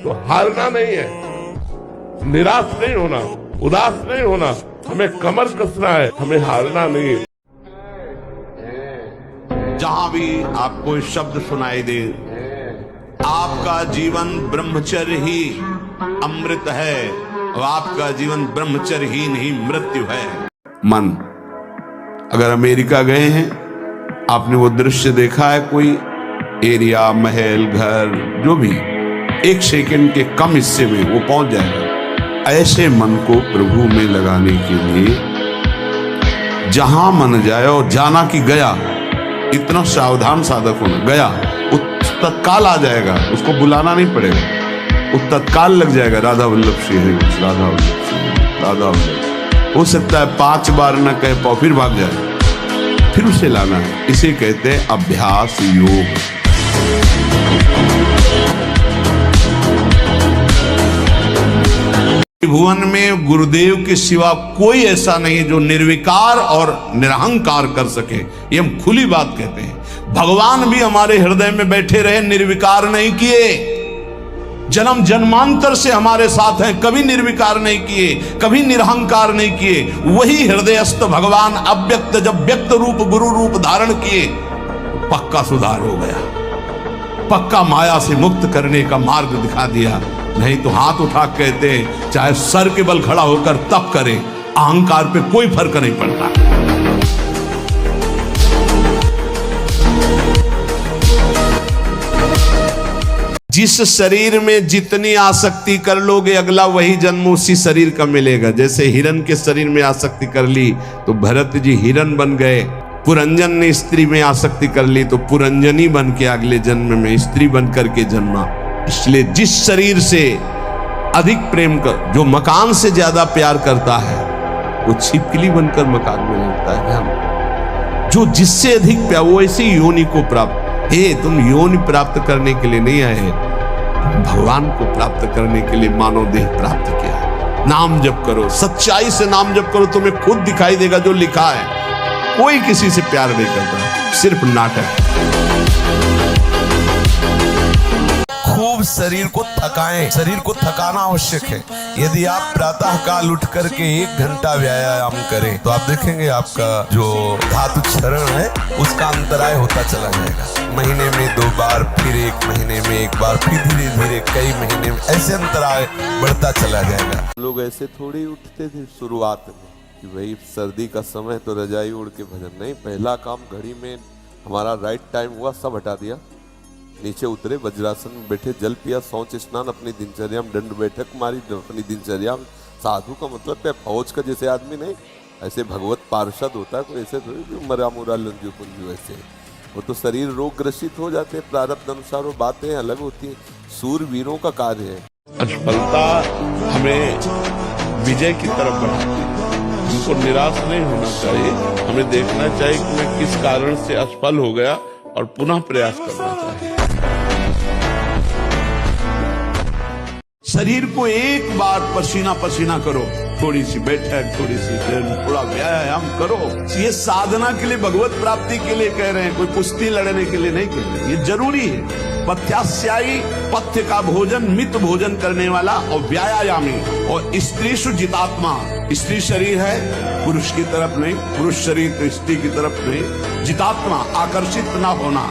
तो हारना नहीं है, निराश नहीं होना, उदास नहीं होना, हमें कमर कसना है, हमें हारना नहीं है। जहां भी आपको शब्द सुनाई दे, आपका जीवन ब्रह्मचर्य ही अमृत है और आपका जीवन ब्रह्मचर्य ही नहीं मृत्यु है। मन, अगर अमेरिका गए हैं, आपने वो दृश्य देखा है, कोई एरिया, महल, घर, जो भी, 1 सेकंड के कम हिस्से में वो पहुंच जाएगा। ऐसे मन को प्रभु में लगाने के लिए जहां मन जाए, और जाना कि गया, इतना सावधान साधक होना, गया वो तत्काल आ जाएगा, उसको बुलाना नहीं पड़ेगा, वो तत्काल लग जाएगा। राधा वल्लभ श्री हरि, राधा वल्लभ श्री, राधा वल्लभ। हो सकता है 5 बार न कह पाओ, फिर भाग जाए, फिर उसे लाना है। इसे कहते हैं अभ्यास योग। भुवन में गुरुदेव के सिवा कोई ऐसा नहीं जो निर्विकार और निरहंकार कर सके, ये हम खुली बात कहते हैं। भगवान भी हमारे हृदय में बैठे रहे, निर्विकार नहीं किए। जन्म जन्मांतर से हमारे साथ हैं, कभी निर्विकार नहीं किए, कभी निरहंकार नहीं किए। वही हृदयस्थ भगवान अव्यक्त जब व्यक्त रूप गुरु रूप धारण किए, पक्का सुधार हो गया, पक्का माया से मुक्त करने का मार्ग दिखा दिया। नहीं तो हाथ उठा कहते चाहे सर के बल खड़ा होकर तप करे, अहंकार पे कोई फर्क नहीं पड़ता। जिस शरीर में जितनी आसक्ति कर लोगे, अगला वही जन्म उसी शरीर का मिलेगा। जैसे हिरण के शरीर में आसक्ति कर ली तो भरत जी हिरण बन गए, पुरंजन ने स्त्री में आसक्ति कर ली तो पुरंजनी बन के अगले जन्म में स्त्री बन करके जन्मा। इसलिए जिस शरीर से अधिक प्रेम कर, जो मकान से ज्यादा प्यार करता है, वो छिपकली बनकर मकान में रहता है। जो जिससे अधिक प्यार, वो ऐसी योनि को प्राप्त। तुम योनि प्राप्त करने के लिए नहीं आए, भगवान को प्राप्त करने के लिए मानव देह प्राप्त किया। नाम जप करो, सच्चाई से नाम जप करो, तुम्हें खुद दिखाई देगा जो लिखा है। कोई किसी से प्यार नहीं करता, सिर्फ नाटक। खूब शरीर को थकाएं, शरीर को थकाना आवश्यक है। यदि आप प्रातः काल उठ करके 1 घंटा व्यायाम करें तो आप देखेंगे आपका जो धातु क्षरण है उसका अंतराय होता चला जाएगा। महीने में 2 बार, फिर 1 महीने में 1 बार, फिर धीरे धीरे कई महीने में, ऐसे अंतराय बढ़ता चला जाएगा। लोग ऐसे थोड़ी उठते थे शुरुआत में कि भाई सर्दी का समय तो रजाई उड़ के भजन। नहीं, पहला काम घड़ी में हमारा राइट टाइम हुआ, सब हटा दिया, नीचे उतरे, वज्रासन में बैठे, जल पिया, शौच स्नान, अपनी दिनचर्या में दंड बैठक मारी, अपनी दिनचर्या में। साधु का मतलब क्या, फौज का जैसे आदमी नहीं, ऐसे भगवत पार्षद होता है कोई, ऐसे थोड़ी मरा मुरा लंजू पुंजू ऐसे। वो तो शरीर रोग ग्रसित हो जाते हैं, प्रारब्ध अनुसार वो बातें अलग होती हैं। सूरवीरों का कार्य है। असफलता हमें विजय की तरफ बढ़ाती है। हमको निराश नहीं होना चाहिए, हमें देखना चाहिए कि मैं किस कारण से असफल हो गया और पुनः प्रयास करना चाहिए। शरीर को एक बार पसीना पसीना करो, थोड़ी सी बैठक, थोड़ी सी थोड़ा व्यायाम करो। ये साधना के लिए, भगवत प्राप्ति के लिए कह रहे हैं, कोई कुश्ती लड़ने के लिए नहीं कह रहे। ये जरूरी है। पथ्यास्यायी, पथ्य का भोजन, मित भोजन करने वाला, और व्यायामी, और स्त्रीषु जितात्मा। स्त्री शरीर है, पुरुष की तरफ नहीं, पुरुष शरीर तो स्त्री की तरफ नहीं। जितात्मा, आकर्षित ना होना।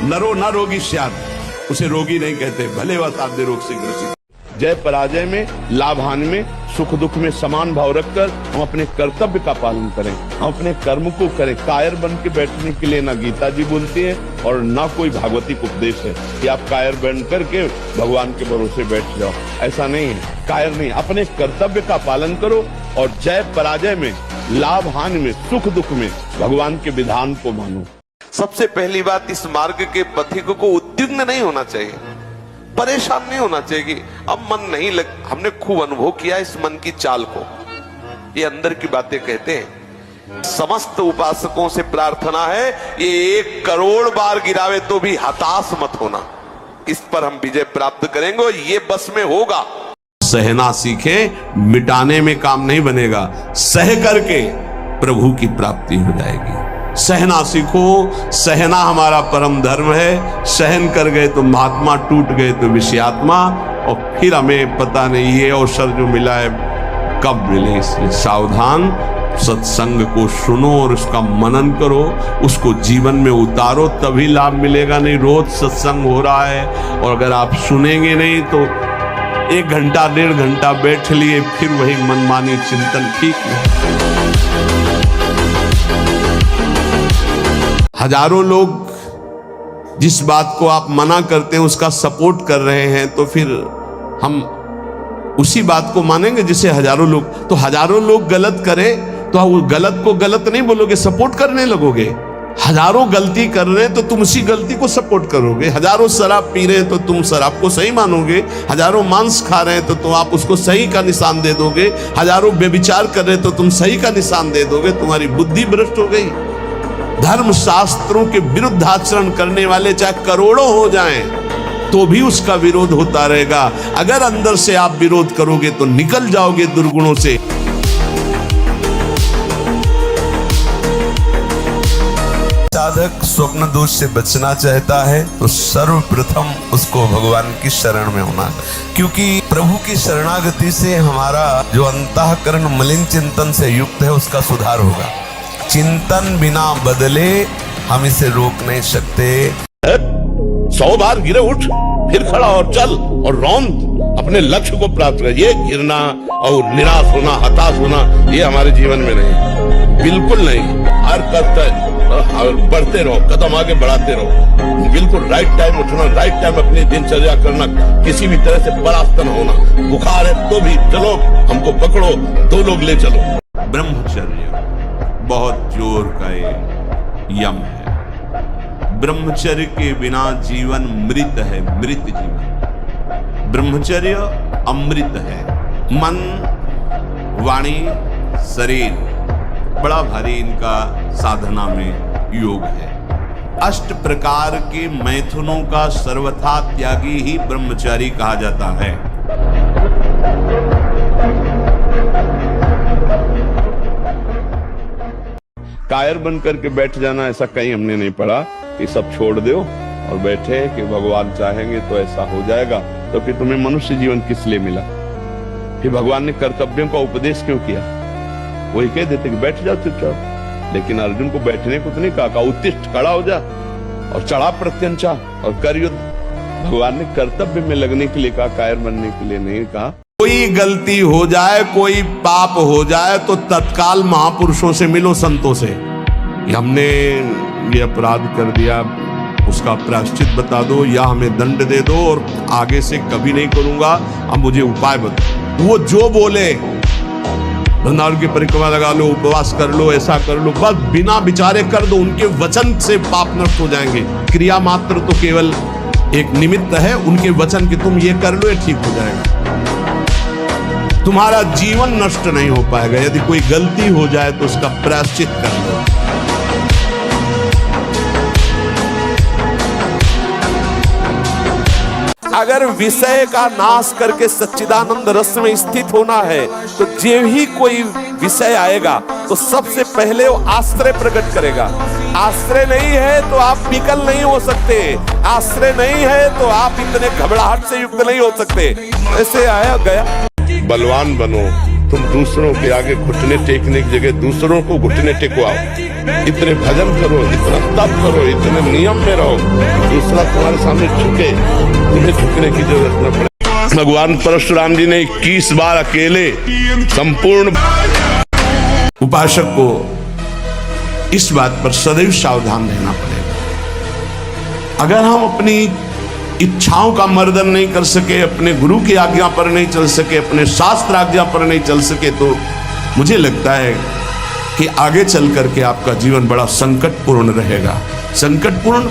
नरो न रोगी स्यात्, उसे रोगी नहीं कहते, भले वह साध्य रोग से ग्रसित। जय पराजय में, लाभ हानि में, सुख दुख में समान भाव रखकर हम अपने कर्तव्य का पालन करें, हम अपने कर्म को करें। कायर बन के बैठने के लिए ना गीता जी बोलती है और ना कोई भागवतिक उपदेश है कि आप कायर बन करके भगवान के भरोसे बैठ जाओ। ऐसा नहीं है, कायर नहीं, अपने कर्तव्य का पालन करो और जय पराजय में, लाभ हानि में, सुख दुख में भगवान के विधान को मानो। सबसे पहली बात, इस मार्ग के पथिक को उद्विग्न नहीं होना चाहिए, परेशान नहीं होना चाहिए कि अब मन नहीं लग। हमने खूब अनुभव किया इस मन की चाल को। ये अंदर की बातें कहते हैं। समस्त उपासकों से प्रार्थना है, ये 1 करोड़ बार गिरावे तो भी हताश मत होना। इस पर हम विजय प्राप्त करेंगे और ये बस में होगा। सहना सीखे, मिटाने में काम नहीं बनेगा, सह करके प्रभु की प्राप्ति हो जाएगी। सहना सीखो, सहना हमारा परम धर्म है। सहन कर गए तो महात्मा, टूट गए तो विषयात्मा। और फिर हमें पता नहीं ये अवसर जो मिला है कब मिले। इसलिए सावधान, सत्संग को सुनो और उसका मनन करो, उसको जीवन में उतारो, तभी लाभ मिलेगा। नहीं रोज सत्संग हो रहा है और अगर आप सुनेंगे नहीं तो 1 घंटा 1.5 घंटा बैठ लिए फिर वही मनमानी चिंतन, ठीक नहीं। हजारों लोग जिस बात को आप मना करते हैं उसका सपोर्ट कर रहे हैं, तो फिर हम उसी बात को मानेंगे जिसे हजारों लोग। तो हजारों लोग गलत करें तो वो गलत को गलत नहीं बोलोगे, सपोर्ट करने लगोगे। हजारों गलती कर रहे हैं तो तुम उसी गलती को सपोर्ट करोगे। हजारों शराब पी रहे हैं तो तुम शराब को सही मानोगे। हजारों मांस खा रहे हैं तो आप उसको सही का निशान दे दोगे। हजारों व्यभिचार कर रहे हैं तो तुम सही का निशान दे दोगे। तुम्हारी बुद्धि भ्रष्ट हो गई। धर्म शास्त्रों के विरुद्ध आचरण करने वाले चाहे करोड़ों हो जाएं तो भी उसका विरोध होता रहेगा। अगर अंदर से आप विरोध करोगे तो निकल जाओगे दुर्गुणों से। साधक स्वप्न दोष से बचना चाहता है तो सर्वप्रथम उसको भगवान की शरण में होना, क्योंकि प्रभु की शरणागति से हमारा जो अंतःकरण मलिन चिंतन से युक्त है उसका सुधार होगा। चिंतन बिना बदले हम इसे रोक नहीं सकते। 100 बार गिरे उठ, फिर खड़ा और चल और रौंद अपने लक्ष्य को प्राप्त कर। ये गिरना और निराश होना, हताश होना, ये हमारे जीवन में नहीं, बिल्कुल नहीं। हर कदम बढ़ते रहो, कदम आगे बढ़ाते रहो। बिल्कुल राइट टाइम उठना, राइट टाइम अपनी दिनचर्या करना, किसी भी तरह से परास्त न होना। बुखार है तो भी चलो, हमको पकड़ो, 2 लोग ले चलो। ब्रह्मचर्य बहुत जोर का यम है। ब्रह्मचर्य के बिना जीवन मृत है, मृत जीवन। ब्रह्मचर्य अमृत है। मन, वाणी, शरीर बड़ा भारी इनका साधना में योग है। 8 प्रकार के मैथुनों का सर्वथा त्यागी ही ब्रह्मचारी कहा जाता है। कायर बन करके बैठ जाना ऐसा कहीं हमने नहीं पढ़ा कि सब छोड़ दो और बैठे कि भगवान चाहेंगे तो ऐसा हो जाएगा। तो फिर तुम्हें मनुष्य जीवन किस लिए मिला? फिर भगवान ने कर्तव्यों का उपदेश क्यों किया? वही कह देते कि बैठ जाओ चुपचाप, लेकिन अर्जुन को बैठने को तो नहीं कहा, उत्तिष्ठ, खड़ा हो जा और चढ़ा प्रत्यंचा और कर युद्ध। भगवान ने कर्तव्य में लगने के लिए कहा, कायर बनने के लिए नहीं कहा। कोई गलती हो जाए, कोई पाप हो जाए तो तत्काल महापुरुषों से मिलो, संतों से। हमने ये अपराध कर दिया, उसका प्रायश्चित बता दो या हमें दंड दे दो और आगे से कभी नहीं करूंगा, अब मुझे उपाय बताओ। वो जो बोले, वृंदावन की परिक्रमा लगा लो, उपवास कर लो, ऐसा कर लो, बस बिना विचारे कर दो। उनके वचन से पाप नष्ट हो जाएंगे। क्रिया मात्र तो केवल एक निमित्त है, उनके वचन की तुम ये कर लो, ये ठीक हो जाएगा। तुम्हारा जीवन नष्ट नहीं हो पाएगा। यदि कोई गलती हो जाए तो उसका प्रायश्चित कर लो। अगर विषय का नाश करके सच्चिदानंद रस में स्थित होना है तो जो ही कोई विषय आएगा तो सबसे पहले वो आश्रय प्रकट करेगा। आश्रय नहीं है तो आप विकल नहीं हो सकते। आश्रय नहीं है तो आप इतने घबराहट से युक्त नहीं हो सकते। ऐसे आया गया। बलवान बनो। तुम दूसरों के आगे घुटने टेकने की जगह दूसरों को घुटने टेकवाओ। इतने भजन करो, इतना तप करो, इतने नियम में रहो, दूसरा तुम्हारे सामने झुके, तुम्हें झुकने की जरूरत न पड़े। भगवान परशुराम जी ने 21 बार अकेले संपूर्ण उपासक को इस बात पर सदैव सावधान रहना पड़ेगा। अगर हम अपनी इच्छाओं का मर्दन नहीं कर सके, अपने गुरु की आज्ञा पर नहीं चल सके, अपने शास्त्र आज्ञा पर नहीं चल सके, तो मुझे लगता है कि आगे चल करके आपका जीवन बड़ा संकटपूर्ण रहेगा। संकटपूर्ण,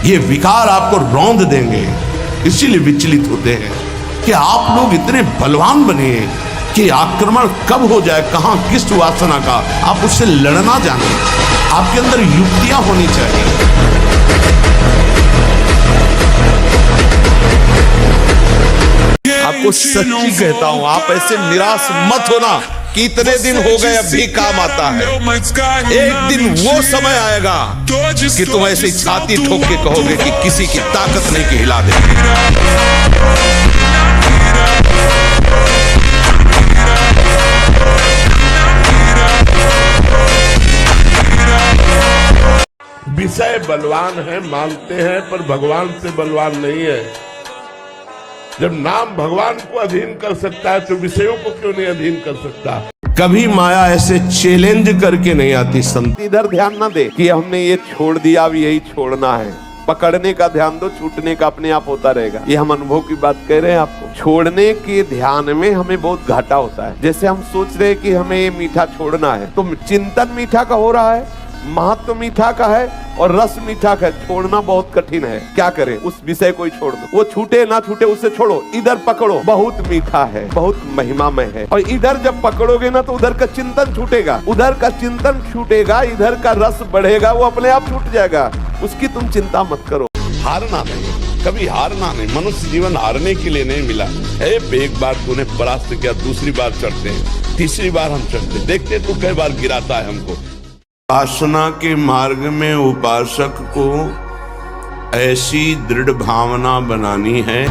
ये विकार आपको रौंद देंगे। इसीलिए विचलित होते हैं कि आप लोग इतने बलवान बने कि आक्रमण कब हो जाए, कहां किस वासना का, आप उससे लड़ना जाने। आपके अंदर युक्तियां होनी चाहिए। आपको सच्ची कहता हूं, आप ऐसे निराश मत होना कि इतने दिन हो गए, अब भी काम आता है। एक दिन वो समय आएगा कि तुम ऐसे छाती ठोक के कहोगे कि किसी की ताकत नहीं कि हिला दे। विषय बलवान है मानते हैं, पर भगवान से बलवान नहीं है। जब नाम भगवान को अधीन कर सकता है तो विषयों को क्यों नहीं अधीन कर सकता। कभी माया ऐसे चैलेंज करके नहीं आती संत। इधर ध्यान ना दे कि हमने ये छोड़ दिया, अब यही छोड़ना है। पकड़ने का ध्यान दो, छूटने का अपने आप होता रहेगा। ये हम अनुभव की बात कह रहे हैं आपको। छोड़ने के ध्यान में हमें बहुत घाटा होता है। जैसे हम सोच रहे हैं कि हमें ये मीठा छोड़ना है, तो चिंतन मीठा का हो रहा है, महत्व मीठा का है और रस मीठा का है। छोड़ना बहुत कठिन है। क्या करें, उस विषय को ही छोड़ दो। वो छूटे ना छूटे उसे छोड़ो, इधर पकड़ो, बहुत मीठा है, बहुत महिमामय है। और इधर जब पकड़ोगे ना तो उधर का चिंतन छूटेगा, उधर का चिंतन छूटेगा, इधर का रस बढ़ेगा, वो अपने आप छूट जाएगा। उसकी तुम चिंता मत करो। हारना नहीं, कभी हारना नहीं। मनुष्य जीवन हारने के लिए नहीं मिला है। एक बार तूने परास्त किया, दूसरी बार चढ़ते हैं, तीसरी बार हम चढ़ते, देखते तू कई बार गिराता है हमको। उपासना के मार्ग में उपासक को ऐसी दृढ़ भावना बनानी है।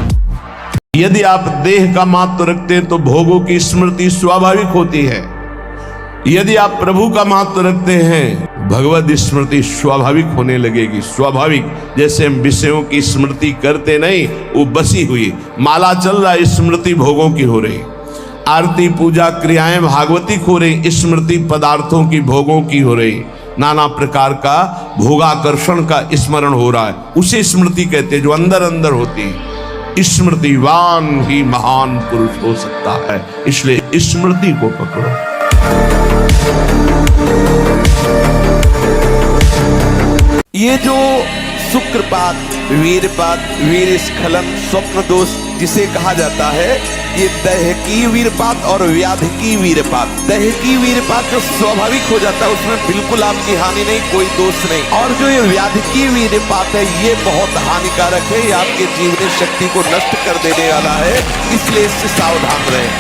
यदि आप देह का महत्व रखते हैं तो भोगों की स्मृति स्वाभाविक होती है। यदि आप प्रभु का महत्व रखते हैं, भगवत स्मृति स्वाभाविक होने लगेगी। स्वाभाविक, जैसे हम विषयों की स्मृति करते नहीं, वो बसी हुई माला चल रहा है, स्मृति भोगों की हो रही। आरती पूजा क्रियाएं भागवतिक हो रही, स्मृति पदार्थों की भोगों की हो रही। नाना प्रकार का भोगाकर्षण का स्मरण हो रहा है, उसे स्मृति कहते हैं, जो अंदर अंदर होती है। स्मृतिवान ही महान पुरुष हो सकता है। इसलिए स्मृति को पकड़ो। ये जो शुक्रपात, वीरपात, वीर स्खलन, स्वप्न दोष जिसे कहा जाता है, ये दैहिकी वीरपात और व्याधिकी वीरपात। दैहिकी वीरपात जो स्वाभाविक हो जाता है, उसमें बिल्कुल आपकी हानि नहीं, कोई दोष नहीं। और जो ये व्याधिकी वीरपात है, ये बहुत हानिकारक है, ये आपके जीवनी शक्ति को नष्ट कर देने वाला है। इसलिए इससे सावधान रहें।